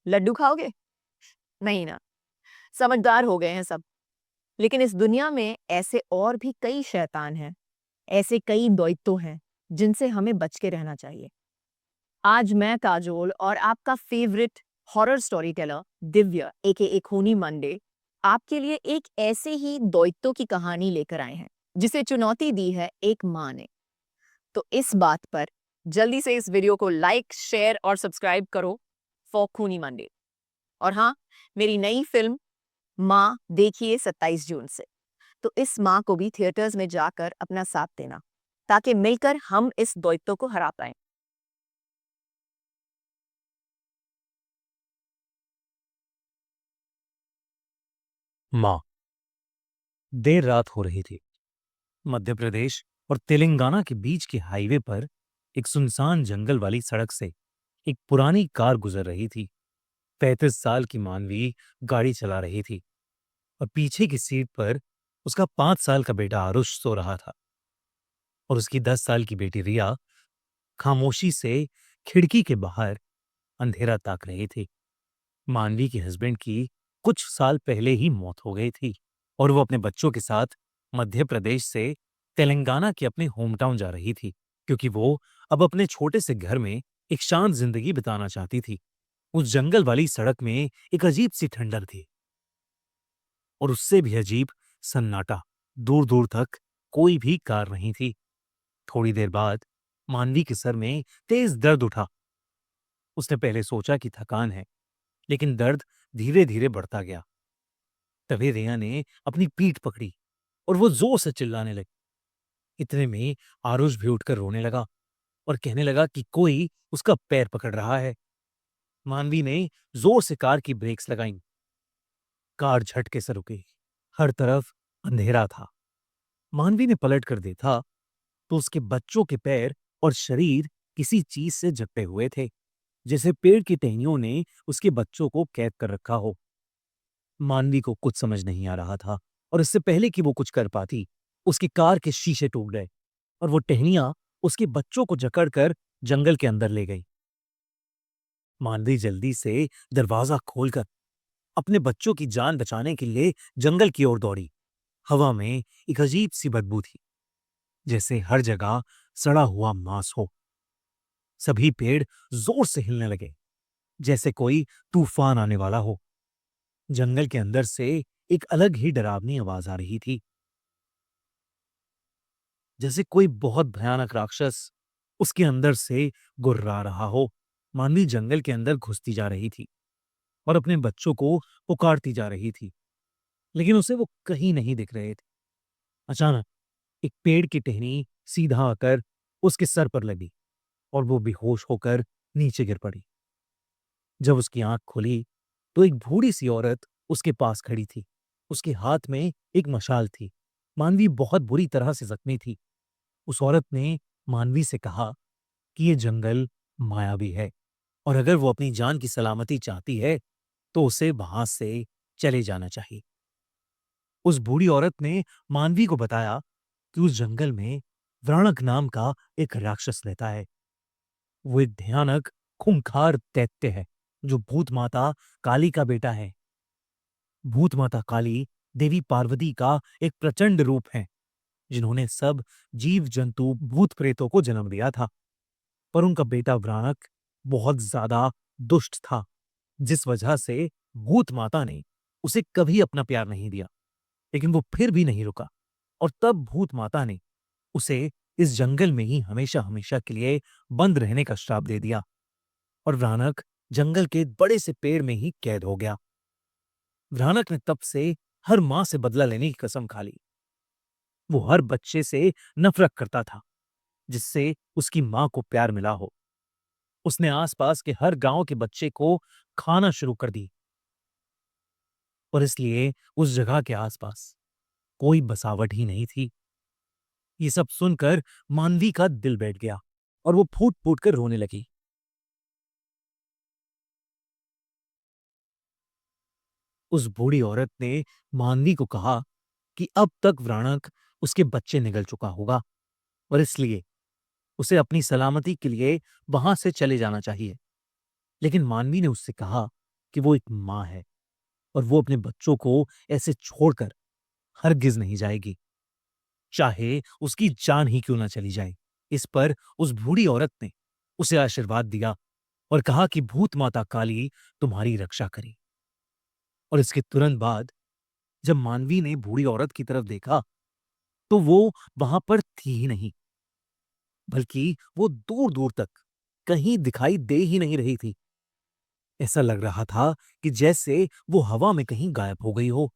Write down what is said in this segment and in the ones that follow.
लड्डू खाओगे? नहीं ना, समझदार हो गए हैं सब। लेकिन इस दुनिया में ऐसे और भी कई शैतान हैं, ऐसे कई दैत्य हैं, जिनसे हमें बच के रहना चाहिए। आज मैं काजोल और आपका favourite horror story teller Divya एके खूनी मंडे आपके लिए एक ऐसे ही दैत्यों की कहानी लेकर आए हैं, जिसे चुनौती दी है एक माँ ने। तो इस बात पर जल्दी से इस वीडियो को लाइक, शेयर और सब्सक्राइब करो फॉर खूनी मंडे। और हाँ, मेरी नई फिल्म माँ देखिए 27 जून से। तो इस माँ को भी थिएटर्स में जाकर अपना साथ देना, ताकि मिलकर हम इस द्वैतों को हरा पाएं। माँ। देर रात हो रही थी। मध्य प्रदेश और तेलंगाना के बीच के हाईवे पर एक सुनसान जंगल वाली सड़क से एक पुरानी कार गुजर रही थी। 35 साल की मानवी गाड़ी चला रही थी और पीछे की सीट पर उसका 5 साल का बेटा आरुष सो रहा था और उसकी 10 साल की बेटी रिया खामोशी से खिड़की के बाहर अंधेरा ताक रही थी। मानवी के हस्बैंड की कुछ साल पहले ही मौत हो गई थी और वो अपने बच्चों के साथ मध्य प्रदेश से तेलंगाना के अपने होम टाउन जा रही थी, क्योंकि वो अब अपने छोटे से घर में एक शांत जिंदगी बिताना चाहती थी। उस जंगल वाली सड़क में एक अजीब सी ठंडक थी और उससे भी अजीब सन्नाटा। दूर दूर तक कोई भी कार नहीं थी। थोड़ी देर बाद मानवी के सर में तेज दर्द उठा। उसने पहले सोचा कि थकान है, लेकिन दर्द धीरे धीरे बढ़ता गया। तभी रिया ने अपनी पीठ पकड़ी और वो जोर से चिल्लाने लगी। इतने में आरुष भी उठकर रोने लगा और कहने लगा कि कोई उसका पैर पकड़ रहा है। मानवी ने जोर से कार की ब्रेक्स लगाईं। कार झटके से रुकी। हर तरफ अंधेरा था। मानवी ने पलट कर देखा तो उसके बच्चों के पैर और शरीर किसी चीज से जकड़े हुए थे, जैसे पेड़ की टहनियों ने उसके बच्चों को कैद कर रखा हो। मानवी को कुछ समझ नहीं आ रहा था और इससे पहले कि वो कुछ कर पाती, उसकी कार के शीशे टूट गए और वो टहनियां उसके बच्चों को जकड़कर जंगल के अंदर ले गई। मानवी जल्दी से दरवाजा खोलकर अपने बच्चों की जान बचाने के लिए जंगल की ओर दौड़ी। हवा में एक अजीब सी बदबू थी, जैसे हर जगह सड़ा हुआ मांस हो। सभी पेड़ जोर से हिलने लगे, जैसे कोई तूफान आने वाला हो। जंगल के अंदर से एक अलग ही डरावनी आवाज आ रही थी, जैसे कोई बहुत भयानक राक्षस उसके अंदर से गुर्रा रहा हो। मानवी जंगल के अंदर घुसती जा रही थी और अपने बच्चों को पुकारती जा रही थी, लेकिन उसे वो कहीं नहीं दिख रहे थे। अचानक एक पेड़ की टहनी सीधा आकर उसके सर पर लगी और वो बेहोश होकर नीचे गिर पड़ी। जब उसकी आंख खुली तो एक बूढ़ी सी औरत उसके पास खड़ी थी। उसके हाथ में एक मशाल थी। मानवी बहुत बुरी तरह से जख्मी थी। उस औरत ने मानवी से कहा कि ये जंगल मायावी है और अगर वो अपनी जान की सलामती चाहती है तो उसे वहां से चले जाना चाहिए। उस बूढ़ी औरत ने मानवी को बताया कि उस जंगल में व्रणक नाम का एक राक्षस रहता है। वो एक भयानक खूंखार दैत्य है जो भूत माता काली का बेटा है। भूत माता काली देवी पार्वती का एक प्रचंड रूप है, जिन्होंने सब जीव जंतु भूत प्रेतों को जन्म दिया था। पर उनका बेटा व्राणक बहुत ज्यादा दुष्ट था, जिस वजह से भूत माता ने उसे कभी अपना प्यार नहीं दिया। लेकिन वो फिर भी नहीं रुका और तब भूत माता ने उसे इस जंगल में ही हमेशा हमेशा के लिए बंद रहने का श्राप दे दिया और व्रानक जंगल के एक बड़े से पेड़ में ही कैद हो गया। व्रानक ने तब से हर मां से बदला लेने की कसम खा ली। वो हर बच्चे से नफरत करता था जिससे उसकी मां को प्यार मिला हो। उसने आसपास के हर गांव के बच्चे को खाना शुरू कर दी और इसलिए उस जगह के आसपास कोई बसावट ही नहीं थी। ये सब सुनकर मानवी का दिल बैठ गया और वो फूट फूट कर रोने लगी। उस बूढ़ी औरत ने मानवी को कहा कि अब तक व्राणक उसके बच्चे निगल चुका होगा और इसलिए उसे अपनी सलामती के लिए वहां से चले जाना चाहिए। लेकिन मानवी ने उससे कहा कि वो एक माँ है और वो अपने बच्चों को ऐसे छोड़कर हरगिज नहीं जाएगी, चाहे उसकी जान ही क्यों ना चली जाए। इस पर उस बूढ़ी औरत ने उसे आशीर्वाद दिया और कहा कि भूत माता काली तुम्हारी रक्षा करे। और इसके तुरंत बाद जब मानवी ने बूढ़ी औरत की तरफ देखा तो वो वहां पर थी ही नहीं, बल्कि वो दूर दूर तक कहीं दिखाई दे ही नहीं रही थी। ऐसा लग रहा था कि जैसे वो हवा में कहीं गायब हो गई हो।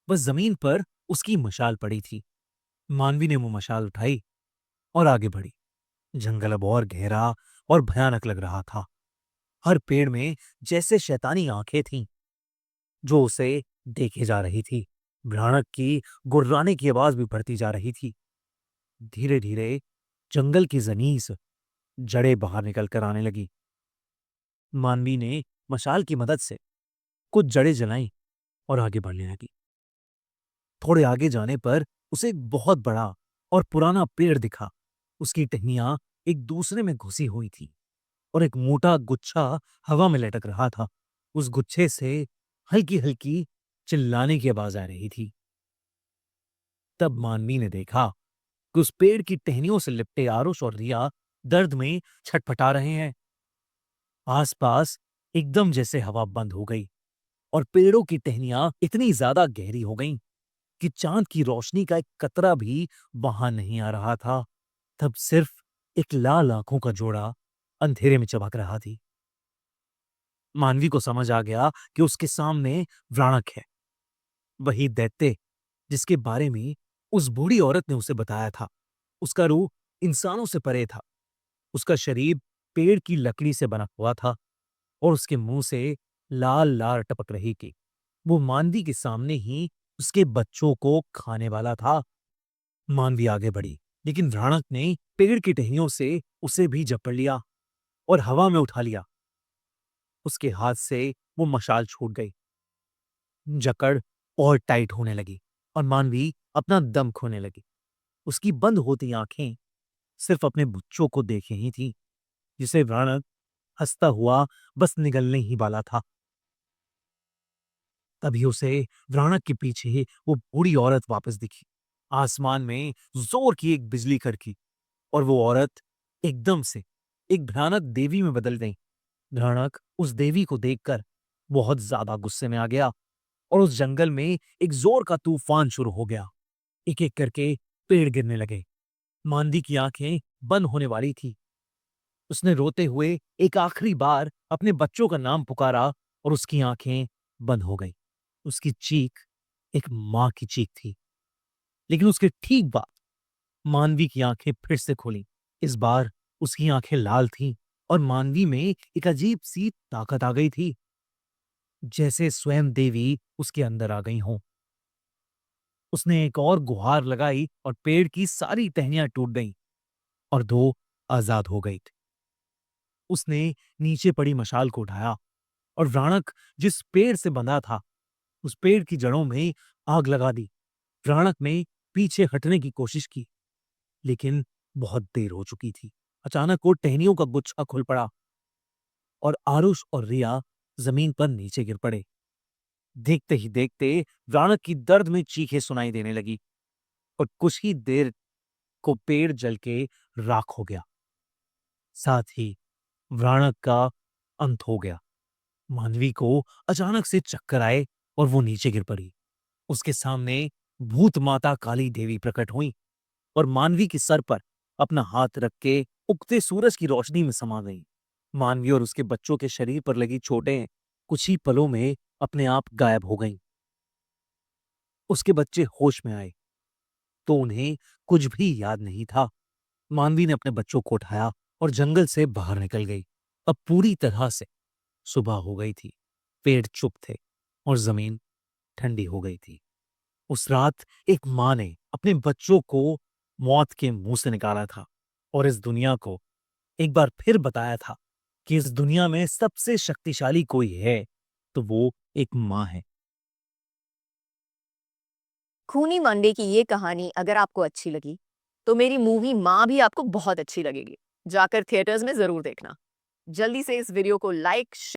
बस जमीन पर उसकी मशाल पड़ी थी। मानवी ने वो मशाल उठाई और आगे बढ़ी। जंगल अब और गहरा और भयानक लग रहा था। हर पेड़ में जैसे शैतानी आंखें थीं जो उसे देखे जा रही थी। भयानक की गुर्राने की आवाज भी बढ़ती जा रही थी। धीरे धीरे जंगल की जमीन से जड़ें बाहर निकल कर आने लगी। मानवी ने मशाल की मदद से कुछ जड़ें जलाई और आगे बढ़ने लगी। थोड़े आगे जाने पर उसे एक बहुत बड़ा और पुराना पेड़ दिखा। उसकी टहनियां एक दूसरे में घुसी हुई थी और एक मोटा गुच्छा हवा में लटक रहा था। उस गुच्छे से हल्की हल्की चिल्लाने की आवाज आ रही थी। तब मानवी ने देखा कि उस पेड़ की टहनियों से लिपटे आरुष और रिया दर्द में छटपटा रहे हैं। आसपास एकदम जैसे हवा बंद हो गई और पेड़ों की टहनियां इतनी ज्यादा गहरी हो गईं कि चांद की रोशनी का एक कतरा भी वहां नहीं आ रहा था। तब सिर्फ एक लाल आंखों का जोड़ा अंधेरे में चमक रहा थी। मानवी को समझ आ गया कि उसके सामने व्राणक है, वही दैत्य जिसके बारे में उस बूढ़ी औरत ने उसे बताया था। उसका रूह इंसानों से परे था। उसका शरीर पेड़ की लकड़ी से बना हुआ था और उसके मुंह से लाल लार टपक रही थी। वो मानवी के सामने ही उसके बच्चों को खाने वाला था। मानवी आगे बढ़ी, लेकिन व्राणक ने पेड़ की टहनियों से उसे भी जकड़ लिया और हवा में उठा लिया। उसके हाथ से वो मशाल छूट गई। जकड़ और टाइट होने लगी और मानवी अपना दम खोने लगी। उसकी बंद होती आंखें सिर्फ अपने बच्चों को देखे ही थी, जिसे व्राणक हंसता हुआ बस निगलने ही वाला था। तभी उसे व्राणक के पीछे वो बूढ़ी औरत वापस दिखी। आसमान में जोर की एक बिजली कड़की और वो औरत एकदम से एक भयानक देवी में बदल गई। भयानक उस देवी को देखकर बहुत ज्यादा गुस्से में आ गया और उस जंगल में एक जोर का तूफान शुरू हो गया। एक एक करके पेड़ गिरने लगे। मांदी की आंखें बंद होने वाली थी। उसने रोते हुए एक आखिरी बार अपने बच्चों का नाम पुकारा और उसकी आंखें बंद हो गई। उसकी चीख एक मां की चीख थी। लेकिन उसके ठीक बाद मानवी की आंखें फिर से खुली। इस बार उसकी आंखें लाल थीं और मानवी में एक अजीब सी ताकत आ गई थी, जैसे स्वयं देवी उसके अंदर आ गई हों। उसने एक और गुहार लगाई और पेड़ की सारी टहनियां टूट गईं और दो आजाद हो गई थी। उसने नीचे पड़ी मशाल को उठाया और व्राणक जिस पेड़ से बंधा था उस पेड़ की जड़ों में आग लगा दी। व्राणक ने पीछे हटने की कोशिश की, लेकिन बहुत देर हो चुकी थी। अचानक वो टहनियों का गुच्छा खुल पड़ा और आरुष और रिया जमीन पर नीचे गिर पड़े। देखते ही देखते व्राणक की दर्द में चीखें सुनाई देने लगी और कुछ ही देर को पेड़ जल के राख हो गया। साथ ही व्राणक का अंत हो गया। मानवी को अचानक से चक्कर आए और वो नीचे गिर पड़ी। उसके सामने भूत माता काली देवी प्रकट हुई और मानवी के सर पर अपना हाथ रख के उगते सूरज की रोशनी में समा गई। मानवी और उसके बच्चों के शरीर पर लगी चोटें कुछ ही पलों में अपने आप गायब हो गईं। उसके बच्चे होश में आए तो उन्हें कुछ भी याद नहीं था। मानवी ने अपने बच्चों को उठाया और जंगल से बाहर निकल गई। अब पूरी तरह से सुबह हो गई थी। पेड़ चुप थे और जमीन ठंडी हो गई थी। उस रात एक मां ने अपने बच्चों को मौत के मुंह से निकाला था और इस दुनिया को एक बार फिर बताया था कि इस दुनिया में सबसे शक्तिशाली कोई है तो वो एक मां है। खूनी मंडे की ये कहानी अगर आपको अच्छी लगी, तो मेरी मूवी माँ भी आपको बहुत अच्छी लगेगी। जाकर थिएटर्स में ज़रूर देखना। जल्दी से इस वीडियो को लाइक